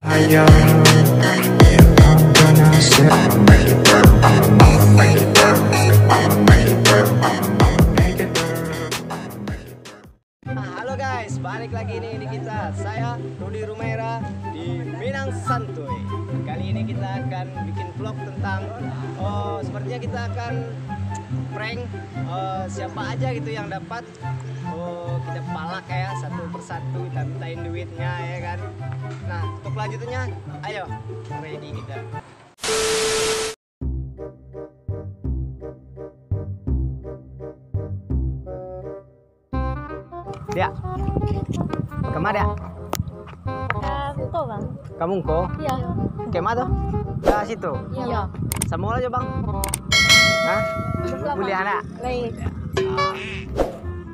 Ayo, if I'm gonna say I'ma make it work, I'ma make it work, I'ma make it work, I'ma make it work, I'ma make it work. Halo guys, balik lagi nih di kita. Saya Rudy Rumaira di Minang Santuy. Kali ini kita akan bikin vlog tentang sepertinya kita akan prank siapa aja gitu yang dapat kita palak ya satu persatu, kita mintain duitnya ya kan. Nah, untuk lanjutnya ayo ready kita. Dia, kemana dia? Buko bang. Kamu kok? Iya. Kemana tuh? Ke situ. Iya. Sama aja bang. Hah? Kuliah anak? Lain.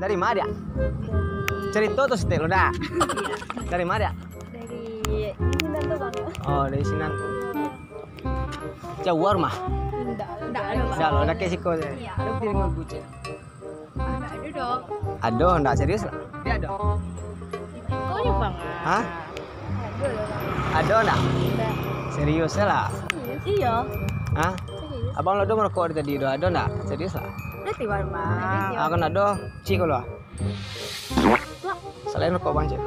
Dari mana dia? Cerita tuh setel udah. Dari mana dia? Dari ini nanti bang. Oh dari sini. Jauh rumah? Enggak ada bang. Enggak lo, udah kayak siko deh. Iya. Ada piringan bucin. Enggak ada dong. Aduh, enggak serius lah. Dia ada. Kau nih bang. Hah? Ada lah bang. Ada enggak? Enggak. Serius lah. Iya. Hah? Serius. Abang lo do merokok dari tadi do ada enggak? Serius lah. Udah tiba bang. Aku nak do, cik lo. Selain merokok bang cik.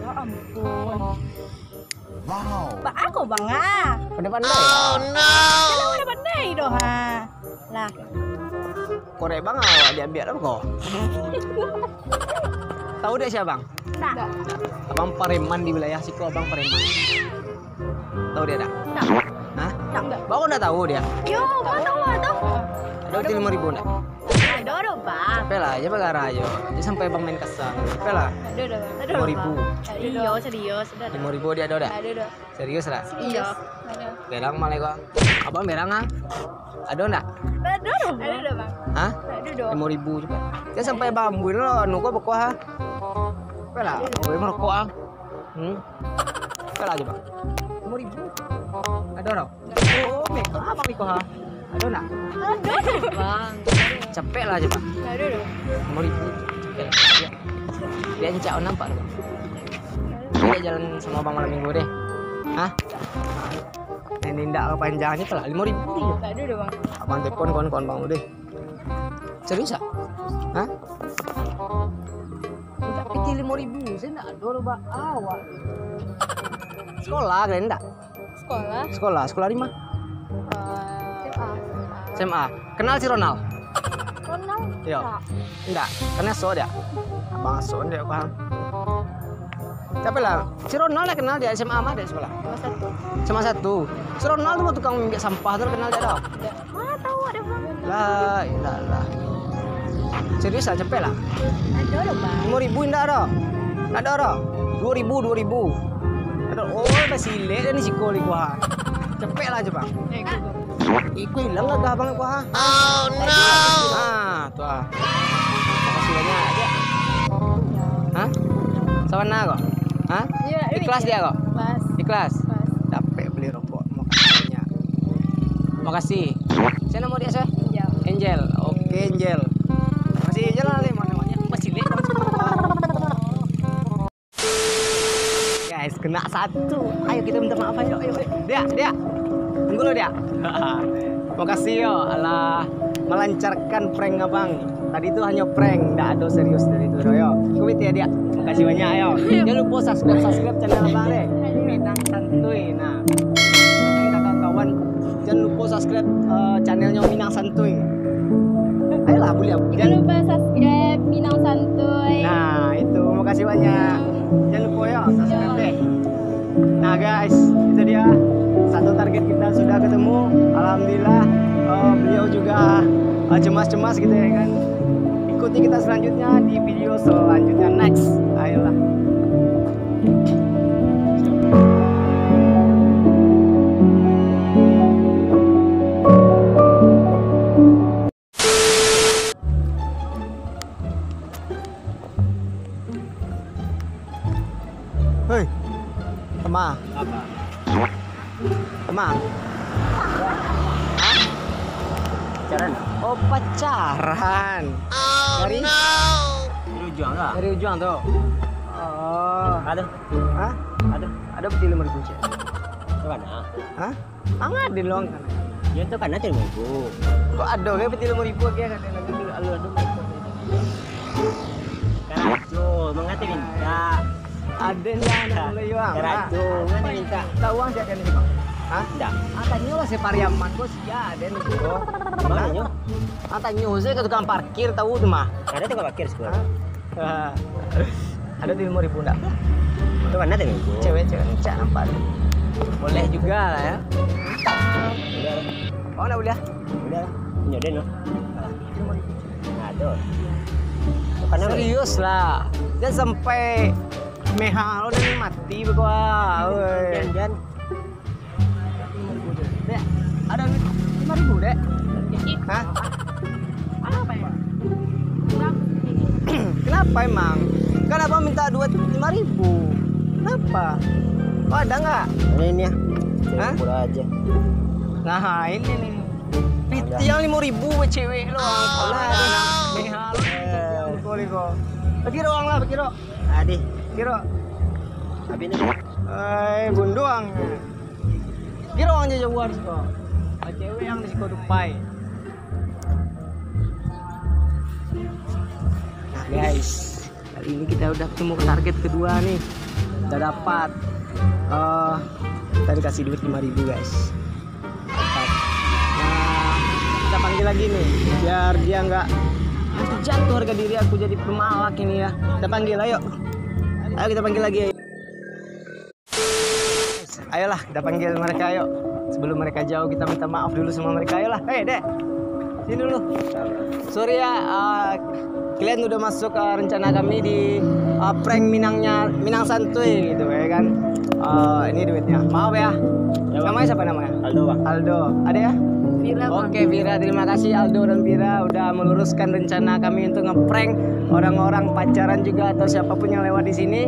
Ya ampun. Wow. Pak aku bang Pada pandai. Kalau udah pandai doh Lah. Korek bang awak dia biar apa kok? Tahu dia siapa bang? Enggak. Abang Pareman di wilayah siku, abang Pareman. Tahu dia tak? Hah? Enggak. Bang udah tahu dia? Yo, mau tahu ada. Ada util 5.000 enggak? Ada dong bang. Capek lah aja bagara ayo. Dia sampai bang main kasar. Capek lah. Ada dong. Ada 5.000. Iya, serius. Ada. 5.000 dia ada udah. Ada dong. Serius lah. Iya. Ada. Berang malah gua. Abang berang ah? Ada enggak? Ada dong. Ada dong bang. Hah? Ada dong. 5.000 juga. Dia sampai bambuin lo, nuko bekoh ha. Capek lah. Gue merokok ah. Capek lah aja bang. 5.000. Ada orang? Oh, meko apa meko ha? Ada enggak? Ada bang. Capek lah aja bang. Ada dong. 5.000. Capek lah. Dia encak nampak bang. Dia jalan sama bang malam minggu deh. Hah? Ini ndak panjangnya telah 5.000 dia. Ada dong bang. Abang telepon kawan-kawan bang udah. Serius ah? Hah? Enggak pikir 5.000, saya enggak ada bang. Awak. Sekolah kan enggak? Sekolah. Sekolah di mana? SMA. SMA. Kenal si Ronald? Ronald? Iya. Enggak. Kenal so dia. Abang so dia paham. Tapi lah, si Ronald lah kenal dia SMA mana dia sekolah? Sama satu. SMA 1. Si Ronald tuh tukang ambil sampah tuh kenal dia dah. Mana tahu ada bang? Lah, ilah. Serius lah, capek lah. Ada dong bang. 5.000 enggak ada. Enggak ada dah. 2.000. Ada oh masih lek ni siko li gua. Cepet lah aja bang. Iku hilang lah gak bang gua. Oh no. Ah, tuh ah. Makasih banyak aja. Hah? Sawana kok? Hah? Iya, Ikhlas dia kok? Kelas. Ikhlas. Capek beli rokok. Makasih banyak. Makasih. Saya nama dia saya? Iya. Angel. Oke Angel. Makasih Angel lah namanya. Masih lek. Guys, kena satu. Ayo kita minta maaf ayo. Dia. Tunggu lo dia. Makasih yo. Alah, melancarkan prank abang. Tadi itu hanya prank, enggak ada serius dari itu yo. Kuit ya dia. Makasih banyak ayo. Jangan lupa subscribe channel abang deh. Minang Santuy. Nah, kawan-kawan jangan lupa subscribe channelnya Minang Santuy. Ayolah boleh. Jangan lupa subscribe Minang Santuy. Nah, itu makasih banyak. Jangan lupa ya subscribe deh. Nah guys, itu dia satu target kita sudah ketemu. Alhamdulillah beliau juga cemas-cemas gitu ya kan. Ikuti kita selanjutnya di video selanjutnya next. Ayolah. Hei, teman. Apa? Teman. Hah? Pacaran? Oh pacaran. Dari? Dari ujung tuh. Oh. Ada? Hah? Ada Ada peti 5.000 cek. Itu mana? Hah? Angat di luang kan. Ya itu kan nanti 5.000. Kok ada kayak peti 5.000 kayak ada lagi dulu alu. Karajo, mengati minta. Ada yang mulai uang. Karajo, mana minta? Tahu uang siapa nih kok? Hah? Enggak. Tanya lah si Pariaman bos ya ada nih bro. Mana nyo? Tanya saya ke tukang parkir tahu tuh mah. Ada tuh parkir sekolah. Ada di 5.000 enggak? Itu kan nanti 5.000. Cewek-cewek cak nampak. Boleh juga lah ya. Udah. Oh enggak boleh. Udah. Nyoden no. Nah, tuh. Karena Serius lah. Dan sampai meha lo dan mati begua. Jangan. Dek, ada 5.000 dek. Hah? Apa ya? Kenapa emang? Kan abang minta 5.000. Kenapa? Oh ada nggak? Ini ya. Hah? Pura aja. Nah ini nih. Piti yang 5.000 buat cewek lo. Lah meha lo. Boleh kok. Pikir uang lah, pikir. Adi. Kira. Abi ini. Bunduang. Kira uang jauh harus kok. Cewek yang di situ tupai. Nah guys, kali ini kita udah ketemu target kedua nih. Udah dapat. Kita dikasih duit 5.000 guys. Dapat. Nah, kita panggil lagi nih, biar dia nggak jatuh harga diri aku jadi pemalak ini ya. Kita panggil, ayo. Ayo kita panggil lagi. Ayolah kita panggil mereka ayo. Sebelum mereka jauh kita minta maaf dulu sama mereka. Ayolah. Hei dek, sini dulu. Sorry ya, kalian udah masuk rencana kami di prank Minang Santuy gitu ya kan. Ini duitnya. Maaf ya. Namanya siapa namanya? Aldo bang. Aldo. Ada ya? Vira, Bang. Oke Vira, terima kasih Aldo dan Vira udah meluruskan rencana kami untuk ngeprank orang-orang pacaran juga atau siapapun yang lewat di sini.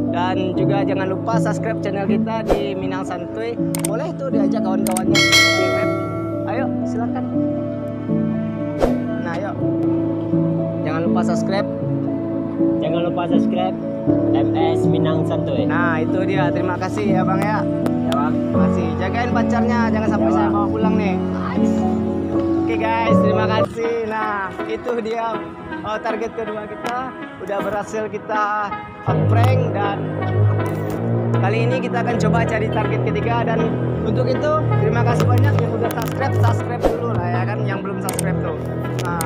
Dan juga jangan lupa subscribe channel kita di Minang Santuy. Boleh tuh diajak kawan-kawannya di web. Ayo silakan. Nah ayo. Jangan lupa subscribe. Jangan lupa subscribe MS Minang Santuy. Nah itu dia. Terima kasih ya bang ya. Ya bang. Terima kasih. Jagain pacarnya. Jangan sampai saya bawa pulang nih. Oke guys, terima kasih. Nah itu dia target kedua kita. Udah berhasil kita prank dan kali ini kita akan coba cari target ketiga dan untuk itu terima kasih banyak yang udah subscribe dulu lah ya kan yang belum subscribe tuh. Nah